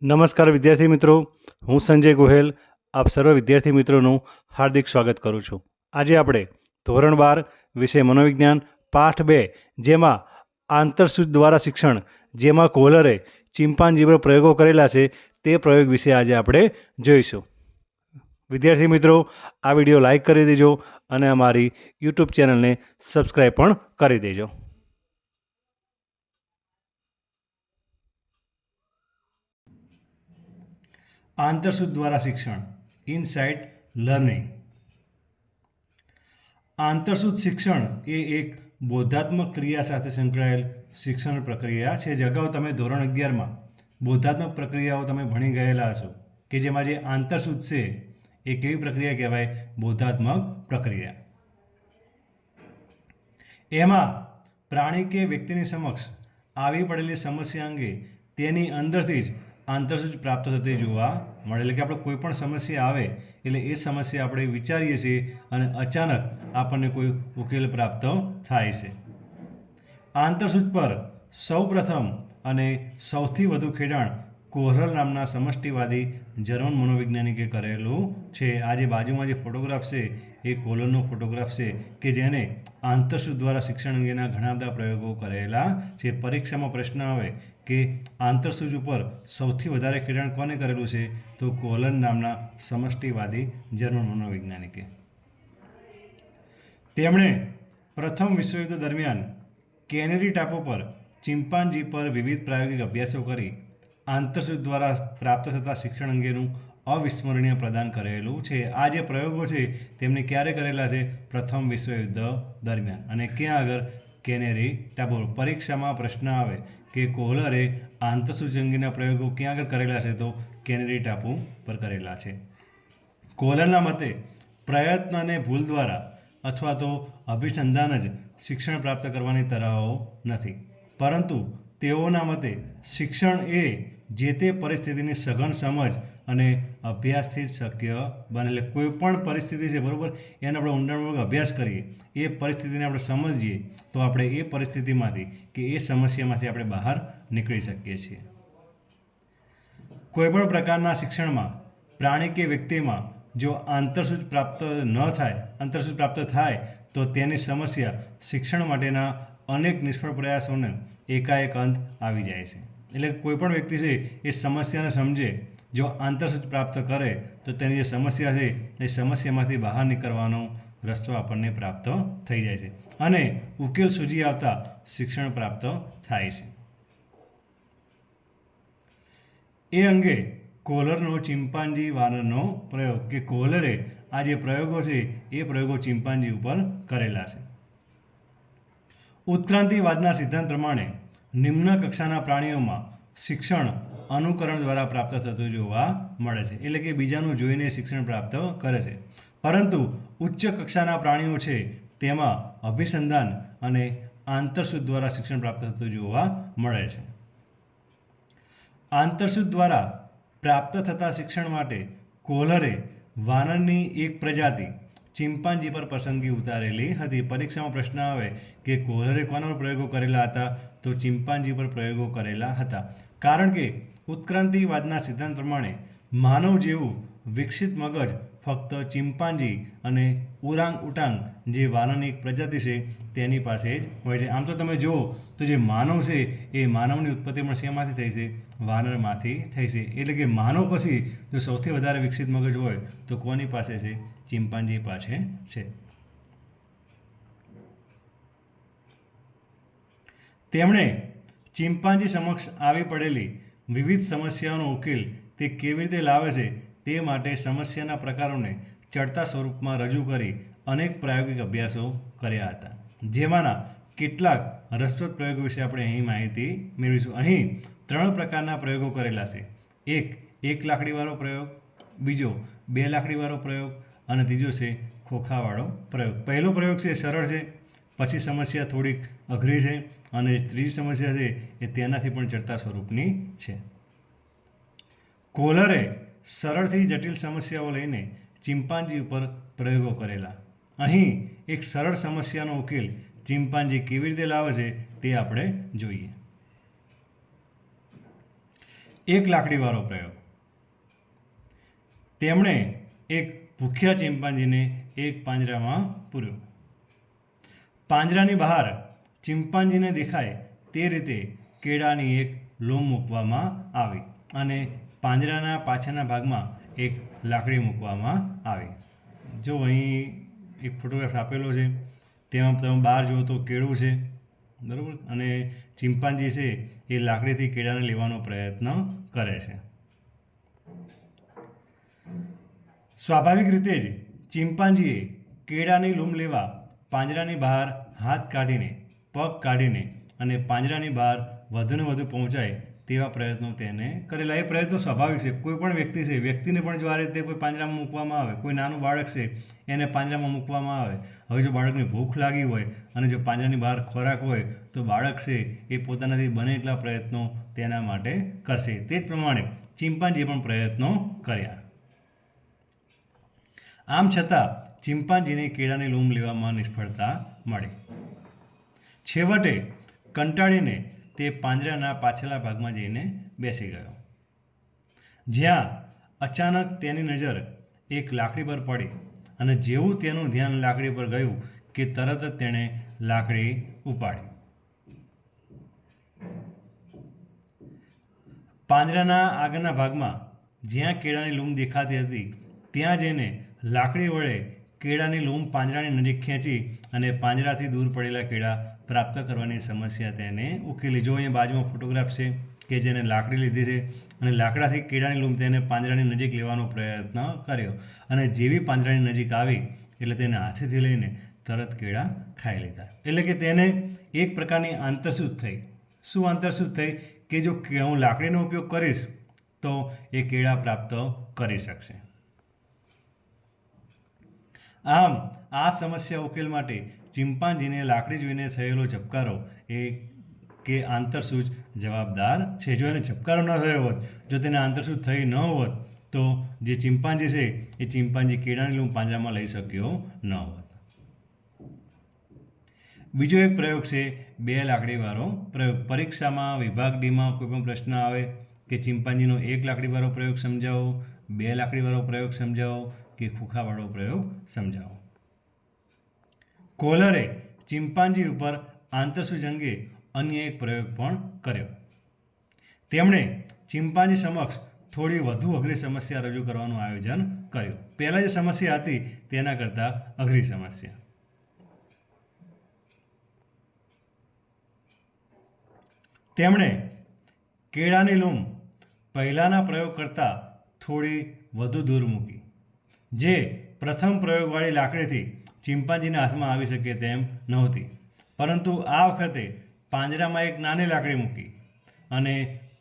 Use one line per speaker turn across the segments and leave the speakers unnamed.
નમસ્કાર વિદ્યાર્થી મિત્રો, હું સંજય ગોહેલ આપ સર્વ વિદ્યાર્થી મિત્રોનું હાર્દિક સ્વાગત કરું છું. આજે આપણે ધોરણ 12 વિષય મનોવિજ્ઞાન પાઠ 2 જેમાં આંતરસૂચ દ્વારા શિક્ષણ જેમાં કોહલરે ચિમ્પાન્જી પર પ્રયોગો કરેલા છે તે પ્રયોગ વિશે આજે આપણે જોઈશું. વિદ્યાર્થી મિત્રો, આ વિડીયો લાઈક કરી દેજો અને અમારી યુટ્યુબ ચેનલને સબસ્ક્રાઈબ પણ કરી દેજો. આંતરસૂચ દ્વારા શિક્ષણ ઇનસાઇટ લર્નિંગ. આંતરસૂચ શિક્ષણ એ એક બોધાત્મક ક્રિયા સાથે સંકળાયેલ શિક્ષણ પ્રક્રિયા છે. જે અગાઉ તમે ધોરણ 11માં બોધાત્મક પ્રક્રિયાઓ તમે ભણી ગયેલા હશો કે જેમાં જે આંતરસૂચ છે એ કેવી પ્રક્રિયા કહેવાય? બોધાત્મક પ્રક્રિયા. એમાં પ્રાણી કે વ્યક્તિની સમક્ષ આવી પડેલી સમસ્યા અંગે તેની અંદરથી જ આંતરસૂચ પ્રાપ્ત થતી જોવા મળે. એટલે કે આપણે કોઈ પણ સમસ્યા આવે એટલે એ સમસ્યા આપણે વિચારીએ છીએ અને અચાનક આપણને કોઈ ઉકેલ પ્રાપ્ત થાય છે. આંતરસૂચ પર સૌપ્રથમ અને સૌથી વધુ ખેડાણ કોહલર નામના સમષ્ટિવાદી જર્મન મનોવૈજ્ઞાનિકે કરેલું છે. આ જે બાજુમાં જે ફોટોગ્રાફ છે એ કોહલરનો ફોટોગ્રાફ છે કે જેને આંતરસૂચ દ્વારા શિક્ષણ અંગેના ઘણા બધા પ્રયોગો કરેલા છે. પરીક્ષામાં પ્રશ્ન આવે કે આંતરસૂચ ઉપર સૌથી વધારે ખેડાણ કોને કરેલું છે? તો કોહલર નામના સમષ્ટિવાદી જર્મન મનોવૈજ્ઞાનિકે. તેમણે પ્રથમ વિશ્વયુદ્ધ દરમિયાન કેનેરી ટાપુ પર ચિમ્પાન્જી પર વિવિધ પ્રાયોગિક અભ્યાસો કરી આંતરસૂચ દ્વારા પ્રાપ્ત થતા શિક્ષણ અંગેનું અવિસ્મરણીય પ્રદાન કરેલું છે. આ જે પ્રયોગો છે તેમને ક્યારે કરેલા છે? પ્રથમ વિશ્વયુદ્ધ દરમિયાન. અને ક્યાં આગળ? કેનેરી ટાપુ. પરીક્ષામાં પ્રશ્ન આવે કે કોહલરે આંતરસૂચ અંગેના પ્રયોગો ક્યાં આગળ કરેલા છે? તો કેનેરી ટાપુ પર કરેલા છે. કોહલરના મતે પ્રયત્ન અને ભૂલ દ્વારા અથવા તો અભિસંધાન જ શિક્ષણ પ્રાપ્ત કરવાની તરાહો નથી, પરંતુ તેઓના મતે શિક્ષણ એ જે તે પરિસ્થિતિની સઘન સમજ અને અભ્યાસથી જ શક્ય બને. એટલે કોઈ પણ પરિસ્થિતિ છે બરાબર, એને આપણે ઊંડાણપૂર્વક અભ્યાસ કરીએ, એ પરિસ્થિતિને આપણે સમજીએ તો આપણે એ પરિસ્થિતિમાંથી કે એ સમસ્યામાંથી આપણે બહાર નીકળી શકીએ છીએ. કોઈપણ પ્રકારના શિક્ષણમાં પ્રાણી કે વ્યક્તિમાં જો આંતરસૂચ પ્રાપ્ત થાય તો તેની સમસ્યા શિક્ષણ માટેના અનેક નિષ્ફળ પ્રયાસોને એકાએક અંત આવી જાય છે. એટલે કોઈ પણ વ્યક્તિ છે એ સમસ્યાને સમજે, જો આંતરસૂચ પ્રાપ્ત કરે તો તેની જે સમસ્યા છે એ સમસ્યામાંથી બહાર નીકળવાનો રસ્તો આપણને પ્રાપ્ત થઈ જાય છે અને ઉકેલ સૂઝી આવતા શિક્ષણ પ્રાપ્ત થાય છે. એ અંગે કોહલરનો ચિમ્પાન્જી વાનરનો પ્રયોગ કે કોહલરે આ જે પ્રયોગો છે એ પ્રયોગો ચિમ્પાન્જી ઉપર કરેલા છે. ઉત્ક્રાંતિવાદના સિદ્ધાંત પ્રમાણે નિમ્ન કક્ષાના પ્રાણીઓમાં શિક્ષણ અનુકરણ દ્વારા પ્રાપ્ત થતું જોવા મળે છે. એટલે કે બીજાનું જોઈને શિક્ષણ પ્રાપ્ત કરે છે. પરંતુ ઉચ્ચ કક્ષાના પ્રાણીઓ છે તેમાં અભિસંધાન અને આંતરસૂચ દ્વારા શિક્ષણ પ્રાપ્ત થતું જોવા મળે છે. આંતરસૂચ દ્વારા પ્રાપ્ત થતા શિક્ષણ માટે કોહલરે વાનરની એક પ્રજાતિ ચિમ્પાન્જી પર પસંદગી ઉતારેલી હતી. પરીક્ષામાં પ્રશ્ન આવે કે કોહલરે કોના પર પ્રયોગો કરેલા હતા? તો ચિમ્પાન્જી પર પ્રયોગો કરેલા હતા. કારણ કે ઉત્ક્રાંતિવાદના સિદ્ધાંત પ્રમાણે માનવ જેવું વિકસિત મગજ ફક્ત ચિમ્પાન્જી અને ઓરાંગ ઉટાંગ જે વાનરની એક પ્રજાતિ છે તેની પાસે જ હોય છે. આમ તો તમે જુઓ તો જે માનવ છે એ માનવની ઉત્પત્તિ પણ શેમાંથી થઈ છે? વાનરમાંથી થઈ છે. એટલે કે માનવ પછી જો સૌથી વધારે વિકસિત મગજ હોય તો કોની પાસે છે? ચિમ્પાન્જી પાસે છે. તેમણે ચિમ્પાન્જી સમક્ષ આવી પડેલી વિવિધ સમસ્યાઓનો ઉકેલ તે કેવી રીતે લાવે છે તે માટે સમસ્યાના પ્રકારોને ચડતા સ્વરૂપમાં રજૂ કરી અનેક પ્રાયોગિક અભ્યાસો કર્યા હતા. જેમાંના કેટલાક રસપ્રદ પ્રયોગો વિશે આપણે અહીં માહિતી મેળવીશું. અહીં 3 પ્રકારના પ્રયોગો કરેલા છે. એક 1 લાકડીવાળો પ્રયોગ, બીજો 2 લાકડીવાળો પ્રયોગ અને ત્રીજો છે ખોખાવાળો પ્રયોગ. પહેલો પ્રયોગ છે સરળ છે, પછી સમસ્યા થોડીક અઘરી છે અને ત્રીજી સમસ્યા છે એ તેનાથી પણ ચડતા સ્વરૂપની છે. કોહલરે સરળથી જટિલ સમસ્યાઓ લઈને ચિમ્પાન્જી ઉપર પ્રયોગો કરેલા. અહીં એક સરળ સમસ્યાનો ઉકેલ ચિમ્પાન્જી કેવી રીતે લાવે છે તે આપણે જોઈએ. એક લાકડીવાળો પ્રયોગ. તેમણે એક ભૂખ્યા ચિમ્પાન્જીને એક પાંજરામાં પૂર્યો. પાંજરાની બહાર ચિમ્પાન્જીને દેખાય તે રીતે કેળાની એક લૂમ મૂકવામાં આવી અને પાંજરાના પાછળના ભાગમાં એક લાકડી મૂકવામાં આવી. જો અહીં એક ફોટોગ્રાફ આપેલો છે, તેમાં તમે બહાર જુઓ તો કેળું છે, બરાબર, અને ચિમ્પાન્જી છે એ લાકડીથી કેળાને લેવાનો પ્રયત્ન કરે છે. સ્વાભાવિક રીતે જ ચિમ્પાન્જીએ કેળાની લૂમ લેવા પાંજરાની બહાર હાથ કાઢીને, પગ કાઢીને અને પાંજરાની બહાર વધુને વધુ પહોંચાય તેવા પ્રયત્નો તેને કરેલા. એ પ્રયત્નો સ્વાભાવિક છે. કોઈ પણ વ્યક્તિ છે, વ્યક્તિને પણ જો આ રીતે કોઈ પાંજરામાં મૂકવામાં આવે, કોઈ નાનું બાળક છે એને પાંજરામાં મૂકવામાં આવે, હવે જો બાળકને ભૂખ લાગી હોય અને જો પાંજરાની બહાર ખોરાક હોય તો બાળક છે એ પોતાનાથી બને એટલા પ્રયત્નો તેના માટે કરશે. તે જ પ્રમાણે ચિમ્પાન્જીએ પણ પ્રયત્નો કર્યા. આમ છતાં ચિમ્પાન્જીને કેળાની લૂમ લેવામાં નિષ્ફળતા મળી. છેવટે કંટાળીને તે પાંજરાના પાછળના ભાગમાં જઈને બેસી ગયો, જ્યાં અચાનક તેની નજર એક લાકડી પર પડી અને જેવું તેનું ધ્યાન લાકડી પર ગયું કે તરત જ તેણે લાકડી ઉપાડી. પાંજરાના આગળના ભાગમાં જ્યાં કેળાની લૂમ દેખાતી હતી ત્યાં જઈને લાકડી વડે કેળાની લૂમ પાંજરાની નજીક ખેંચી અને પાંજરાથી દૂર પડેલા કેળા પ્રાપ્ત કરવાની સમસ્યા તેને ઉકેલી. જો અહીંયા બાજુમાં ફોટોગ્રાફ છે કે જેને લાકડી લીધી છે અને લાકડાથી કેળાની લૂમ તેને પાંજરાની નજીક લેવાનો પ્રયત્ન કર્યો અને જેવી પાંજરાની નજીક આવી એટલે તેને હાથેથી લઈને તરત કેળા ખાઈ લીધા. એટલે કે તેને એક પ્રકારની આંતરસૂઝ થઈ. શું આંતરસૂઝ થઈ? કે જો હું લાકડીનો ઉપયોગ કરીશ તો એ કેળા પ્રાપ્ત કરી શકશે. આમ આ સમસ્યા ઉકેલ માટે ચિમ્પાન્જીને લાકડી જોઈને થયેલો ઝબકારો એ કે આંતરસૂઝ જવાબદાર છે. જો એને ઝબકારો ન થયો હોત, જો તેને આંતરસૂઝ થઈ ન હોત તો જે ચિમ્પાન્જી છે એ ચિમ્પાન્જી કેળાની લૂમ પાંજરામાં લઈ શક્યો ન હોત. બીજો એક પ્રયોગ છે 2 લાકડીવાળો પ્રયોગ. પરીક્ષામાં વિભાગ ડીમાં કોઈ પણ પ્રશ્ન આવે કે ચિમ્પાન્જીનો 1 લાકડીવાળો પ્રયોગ સમજાવો, 2 લાકડીવાળો પ્રયોગ સમજાવો કે ખોખાવાળો પ્રયોગ સમજાવો. કોલરે ચિમ્પાન્જી ઉપર આંતરસૂઝ અંગે અન્ય એક પ્રયોગ પણ કર્યો. તેમણે ચિમ્પાન્જી સમક્ષ થોડી વધુ અઘરી સમસ્યા રજૂ કરવાનું આયોજન કર્યું. પહેલાં જે સમસ્યા હતી તેના કરતાં અઘરી સમસ્યા. તેમણે કેળાની લૂમ પહેલાંના પ્રયોગ કરતાં થોડી વધુ દૂર મૂકી, જે પ્રથમ પ્રયોગવાળી લાકડીથી ચિમ્પાન્જીના હાથમાં આવી શકે તેમ નહોતી. પરંતુ આ વખતે પાંજરામાં એક નાની લાકડી મૂકી અને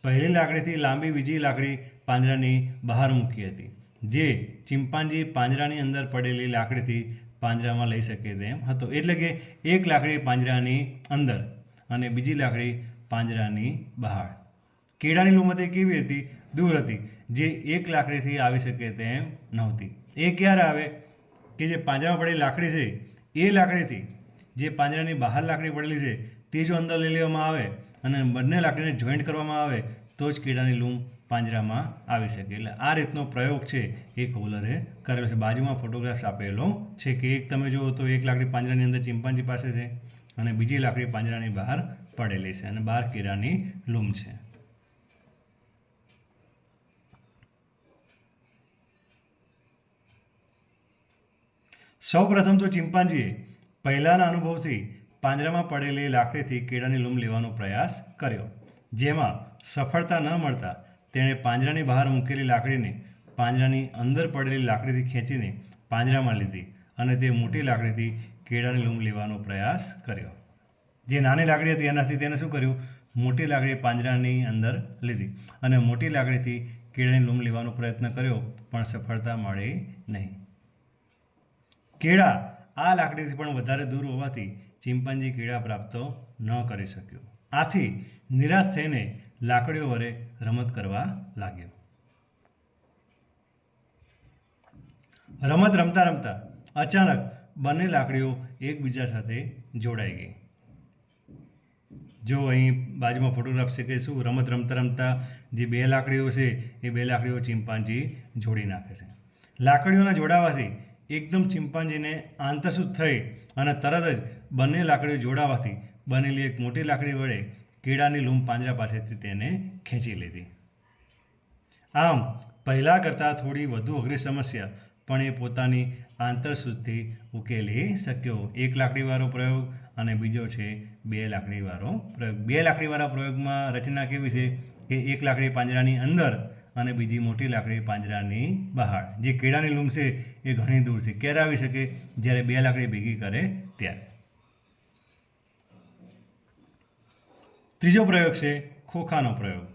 પહેલી લાકડીથી લાંબી બીજી લાકડી પાંજરાની બહાર મૂકી હતી, જે ચિમ્પાન્જી પાંજરાની અંદર પડેલી લાકડીથી પાંજરામાં લઈ શકે તેમ હતો. એટલે કે એક લાકડી પાંજરાની અંદર અને બીજી લાકડી પાંજરાની બહાર. કેળાની લૂમ હતી કેવી હતી? દૂર હતી, જે એક લાકડીથી આવી શકે તેમ નહોતી. એ ક્યારે આવે કે જે પાંજરામાં પડેલી લાકડી છે એ લાકડીથી જે પાંજરાની બહાર લાકડી પડેલી છે તે જો અંદર લઈ લેવામાં આવે અને બંને લાકડીને જોઈન્ટ કરવામાં આવે તો જ કેળાની લૂમ પાંજરામાં આવી શકે. એટલે આ રીતનો પ્રયોગ છે એ કોલરે કરેલો છે. બાજુમાં ફોટોગ્રાફ્સ આપેલો છે કે એક તમે જુઓ તો એક લાકડી પાંજરાની અંદર ચિમ્પાન્જી પાસે છે અને બીજી લાકડી પાંજરાની બહાર પડેલી છે અને બહાર કેળાની લૂમ છે. સૌ પ્રથમ તો ચિમ્પાન્જીએ પહેલાંના અનુભવથી પાંજરામાં પડેલી લાકડીથી કેળાની લૂમ લેવાનો પ્રયાસ કર્યો, જેમાં સફળતા ન મળતા તેણે પાંજરાની બહાર મૂકેલી લાકડીને પાંજરાની અંદર પડેલી લાકડીથી ખેંચીને પાંજરામાં લીધી અને તે મોટી લાકડીથી કેળાની લૂમ લેવાનો પ્રયાસ કર્યો. જે નાની લાકડી હતી એનાથી તેને શું કર્યું? મોટી લાકડી પાંજરાની અંદર લીધી અને મોટી લાકડીથી કેળાની લૂમ લેવાનો પ્રયત્ન કર્યો, પણ સફળતા મળી નહીં. કેળા આ લાકડીથી પણ વધારે દૂર હોવાથી ચિમ્પાન્જી કેળા પ્રાપ્ત ન કરી શક્યો. આથી નિરાશ થઈને લાકડીઓ વડે રમત કરવા લાગ્યો. રમત રમતા રમતા અચાનક બંને લાકડીઓ એકબીજા સાથે જોડાઈ ગઈ, જો અહીં બાજુમાં ફોટોગ્રાફ છે કે શું રમત રમતા રમતા જે બે લાકડીઓ છે એ બે લાકડીઓ ચિંપાંજી જોડી નાખે છે. લાકડીઓના જોડાવાથી એકદમ ચિંપાંજીને આંતરસૂઝ થઈ અને તરત જ બંને લાકડીઓ જોડાવાથી બનેલી એક મોટી લાકડી વડે કેળાની લૂમ પાંજરા પાસેથી તેને ખેંચી લીધી. આમ પહેલાં કરતાં થોડી વધુ અઘરી સમસ્યા પણ એ પોતાની આંતરસૂઝથી ઉકેલી શક્યો. એક લાકડીવાળો પ્રયોગ અને બીજો છે બે લાકડીવાળો પ્રયોગ. બે લાકડીવાળા પ્રયોગમાં રચના કેવી છે કે એક લાકડી પાંજરાની અંદર અને બીજી મોટી લાકડી પાંજરાની બહાર. જે કેળાની લૂમ છે એ ઘણી દૂર છે. ક્યારે આવી શકે? જ્યારે બે લાકડી ભેગી કરે ત્યારે. ત્રીજો પ્રયોગ છે ખોખાનો પ્રયોગ.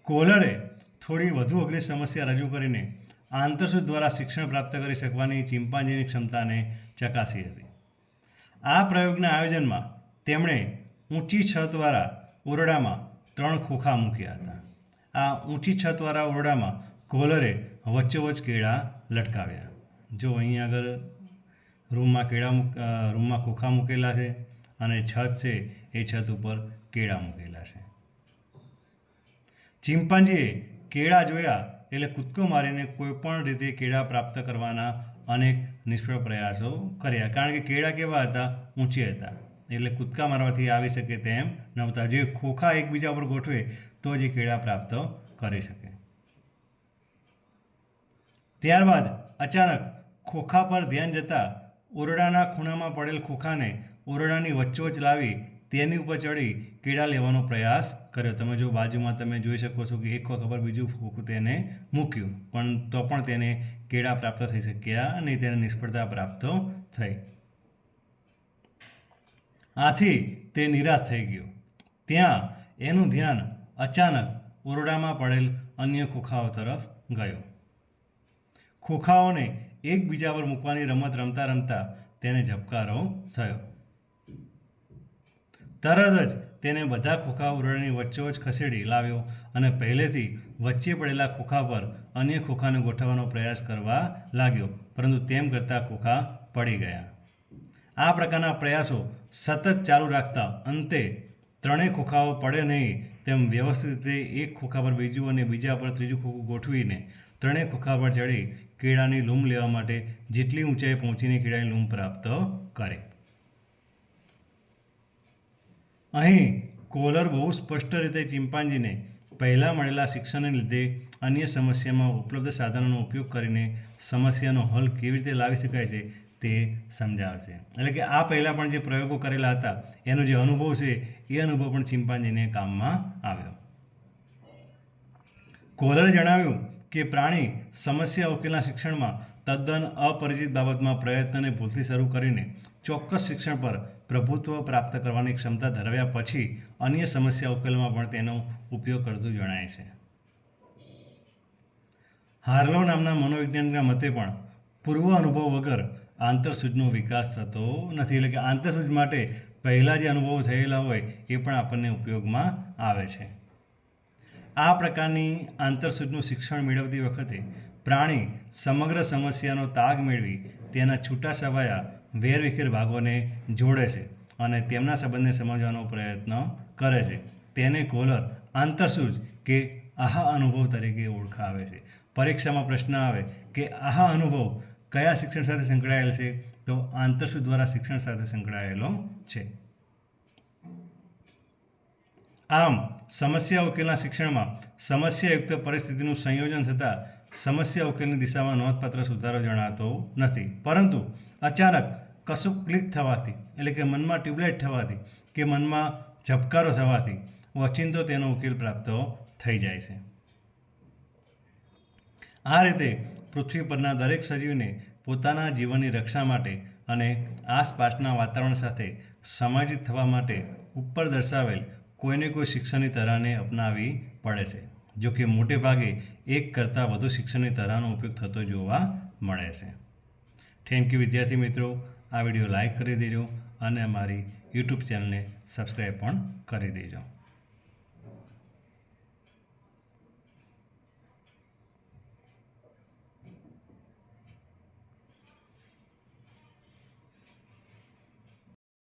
કોલરે થોડી વધુ અઘરી સમસ્યા રજૂ કરીને આંતરસૂઝ દ્વારા શિક્ષણ પ્રાપ્ત કરી શકવાની ચિંપાંજીની ક્ષમતાને ચકાસી હતી. આ પ્રયોગના આયોજનમાં તેમણે ઊંચી છતવાળા ઓરડામાં 3 ખોખા મૂક્યા હતા. આ ઊંચી છતવાળા ઓરડામાં કોલરે વચ્ચોવચ્ચ કેળા લટકાવ્યા. જો અહીં આગળ રૂમમાં ખોખા મૂકેલા છે અને છત છે એ છત ઉપર કેળા મૂકેલા છે. ચિંપાંજીએ કેળા જોયા એટલે કૂદકો મારીને કોઈપણ રીતે કેળા પ્રાપ્ત કરવાના અનેક નિષ્ફળ પ્રયાસો કર્યા. કારણ કે કેળા કેવા હતા? ઊંચી હતા, એટલે કૂદકા મારવાથી આવી શકે તેમ નહોતા. જે ખોખા એકબીજા પર ગોઠવે તો જ એ કેળા પ્રાપ્ત કરી શકે. ત્યારબાદ અચાનક ખોખા પર ધ્યાન જતાં ઓરડાના ખૂણામાં પડેલ ખોખાને ઓરડાની વચ્ચોવચ્ચ લાવી તેની ઉપર ચડી કેળા લેવાનો પ્રયાસ કર્યો. તમે જો બાજુમાં તમે જોઈ શકો છો કે એક ખોખા પર બીજું ખોખું તેને મૂક્યું, પણ તો પણ તેને કેળા પ્રાપ્ત થઈ શક્યા અને તેને નિષ્ફળતા પ્રાપ્ત થઈ. આથી તે નિરાશ થઈ ગયો. ત્યાં એનું ધ્યાન અચાનક ઓરડામાં પડેલ અન્ય ખોખાઓ તરફ ગયો. ખોખાઓને એકબીજા પર મૂકવાની રમત રમતા રમતા તેને ઝબકારો થયો. તરત જ તેને બધા ખોખા ઓરડાની વચ્ચોવચ્ચ ખસેડી લાવ્યો અને પહેલેથી વચ્ચે પડેલા ખોખા પર અન્ય ખોખાને ગોઠવવાનો પ્રયાસ કરવા લાગ્યો, પરંતુ તેમ કરતાં ખોખા પડી ગયા. આ પ્રકારના પ્રયાસો સતત ચાલુ રાખતા અંતે ત્રણેય ખોખાઓ પડે નહીં તેમ વ્યવસ્થિત રીતે એક ખોખા પર બીજું અને બીજા પર ત્રીજું ખોખું ગોઠવીને ત્રણેય ખોખા પર ચડી કેળાની લૂમ લેવા માટે જેટલી ઊંચાઈ પહોંચીને કેળાની લૂમ પ્રાપ્ત કરે. અહીં કોલર બહુ સ્પષ્ટ રીતે ચિંપાંજીને પહેલાં મળેલા શિક્ષણને લીધે અન્ય સમસ્યામાં ઉપલબ્ધ સાધનોનો ઉપયોગ કરીને સમસ્યાનો હલ કેવી રીતે લાવી શકાય છે તે સમજાવે છે. એટલે કે આ પહેલાં પણ જે પ્રયોગો કરેલા હતા એનો જે અનુભવ છે એ અનુભવ પણ ચિંપાંજીને કામમાં આવ્યો. કોલરે જણાવ્યું કે પ્રાણી સમસ્યા ઉકેલના શિક્ષણમાં તદ્દન અપરિચિત બાબતમાં પ્રયત્નને ભૂલથી શરૂ કરીને ચોક્કસ શિક્ષણ પર પ્રભુત્વ પ્રાપ્ત કરવાની ક્ષમતા ધરાવ્યા પછી અન્ય સમસ્યા ઉકેલમાં પણ તેનો ઉપયોગ કરતું જણાય છે. હાર્લો નામના મનોવૈજ્ઞાનિકના મતે પણ પૂર્વ અનુભવ વગર આંતરસૂઝનો વિકાસ થતો નથી. એટલે કે આંતરસૂઝ માટે પહેલાં જે અનુભવો થયેલા હોય એ પણ આપણને ઉપયોગમાં આવે છે. આ પ્રકારની આંતરસૂઝનું શિક્ષણ મેળવતી વખતે પ્રાણી સમગ્ર સમસ્યાનો તાગ મેળવી તેના છૂટા છવાયા વેરવિખેર ભાગોને જોડે છે અને તેમના સંબંધને સમજવાનો પ્રયત્ન કરે છે. તેને કોલર આંતરસૂઝ કે આહા અનુભવ તરીકે ઓળખાવે છે. પરીક્ષામાં પ્રશ્ન આવે કે આહા અનુભવ કયા શિક્ષણ સાથે સંકળાયેલ છે? તો આંતરસૂઝ દ્વારા શિક્ષણ સાથે સંકળાયેલો છે. આમ સમસ્યા ઉકેલના શિક્ષણમાં સમસ્યાયુક્ત પરિસ્થિતિનું સંયોજન થતાં સમસ્યા ઉકેલની દિશામાં નોંધપાત્ર સુધારો જણાતો નથી, પરંતુ અચાનક કશું ક્લિક થવાથી, એટલે કે મનમાં ટ્યુબલાઇટ થવાથી કે મનમાં ઝબકારો થવાથી ઓચિંતો તેનો ઉકેલ પ્રાપ્ત થઈ જાય છે. આ રીતે પૃથ્વી પરના દરેક સજીવને પોતાના જીવનની રક્ષા માટે અને આસપાસના વાતાવરણ સાથે સમાયોજિત થવા માટે ઉપર દર્શાવેલ કોઈને કોઈ શિક્ષણની તરાહને અપનાવવી પડે છે. જો કે મોટે ભાગે એક કરતાં વધુ શિક્ષણની તરાહનો ઉપયોગ થતો જોવા મળે છે. થેન્ક યુ વિદ્યાર્થી મિત્રો. આ વિડીયો લાઈક કરી દેજો અને અમારી યુટ્યુબ ચેનલને સબસ્ક્રાઈબ પણ કરી દેજો.